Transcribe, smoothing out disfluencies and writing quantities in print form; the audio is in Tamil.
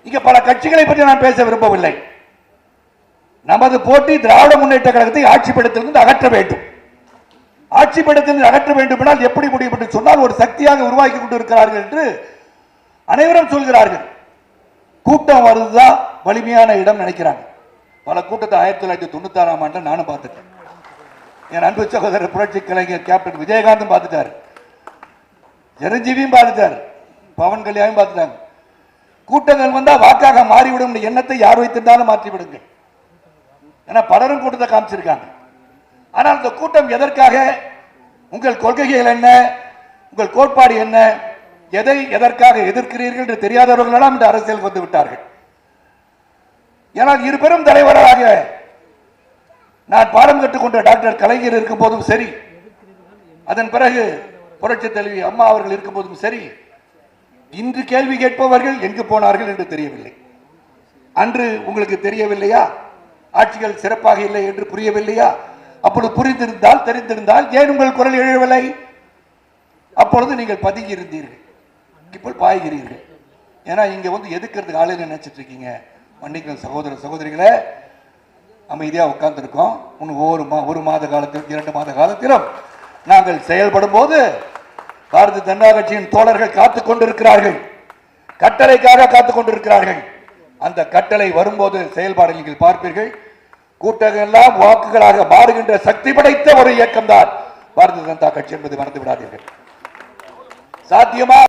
இங்க பல கட்சிகளை பற்றி நான் பேச விரும்பவில்லை. நமது போட்டி திராவிட முன்னேற்ற கழகத்தை ஆட்சிப்படத்திலிருந்து அகற்ற வேண்டும். ஆட்சிப்படத்திலிருந்து அகற்ற வேண்டும் என்றால் எப்படி முடியும் என்று சொன்னால் ஒரு சக்தியாக உருவாக்கி கொண்டிருக்கிறார்கள் என்று அனைவரும் சொல்கிறார்கள். கூட்டம் வருதுதான் வலிமையான இடம் நினைக்கிறாங்க. பல கூட்டத்தை 1996ஆம் ஆண்டு நானும் பார்த்துட்டேன். என் அன்பு சகோதரர் புரட்சி கலைஞர் கேப்டன் விஜயகாந்தும் பார்த்துட்டாரு, சிரஞ்சீவியும் பார்த்துட்டாரு, பவன் கல்யாணும் பார்த்துட்டாங்க. கூட்டங்கள் வந்தா வாக்காக மாறிவிடும் எண்ணத்தை யார் வைத்திருந்தாலும் மாற்றி விடுங்க. ஏன்னா பலரும் கூட்டத்தை காமிச்சிருக்காங்க. ஆனால் இந்த கூட்டம் எதற்காக, உங்கள் கொள்கைகள் என்ன, உங்கள் கோட்பாடு என்ன, எதை எதற்காக எதிர்க்கிறீர்கள் என்று தெரியாதவர்களெல்லாம் இந்த அரசியல் வந்து விட்டார்கள். ஏனால் இரு பெரும் தலைவராக நான் பாடம் கற்றுக்கொண்ட டாக்டர் கலைஞர் இருக்கும் போதும் சரி, அதன் பிறகு புரட்சி தலைவி அம்மா அவர்கள் இருக்கும் போதும் சரி, இன்று கேள்வி கேட்பவர்கள் எங்கு போனார்கள் என்று தெரியவில்லை. அன்று உங்களுக்கு தெரியவில்லையா? ஆட்சிகள் சிறப்பாக இல்லை என்று புரியவில்லையா? அப்பொழுது புரிந்திருந்தால் தெரிந்திருந்தால் ஏன் உங்கள் குரல் எழவில்லை? அப்பொழுது நீங்கள் பதுங்கி இருந்தீர்கள், இப்போ பாய்கிறீர்கள். ஏன்னா இங்க வந்து எதுக்கிறதுக்கு ஆளுங்க நினைச்சிட்டு இருக்கீங்க. மன்னிக்கணும் சகோதர சகோதரிகளே, அமைதியாக உட்கார்ந்துருக்கோம். இன்னும் ஒரு மாத காலத்திலும் 2 மாத காலத்திலும் நாங்கள் செயல்படும் போது பாரதிய ஜனதா கட்சியின் தோழர்கள் காத்துக் கொண்டிருக்கிறார்கள், கட்டளைக்காக காத்துக் கொண்டிருக்கிறார்கள். அந்த கட்டளை வரும்போது செயல்பாடு நீங்கள் பார்ப்பீர்கள். கூட்டங்கள் எல்லாம் வாக்குகளாக மாறுகின்ற சக்தி படைத்த ஒரு இயக்கம் தான் பாரதிய ஜனதா கட்சி என்பதை மறந்து விடாதீர்கள். சாத்தியமா?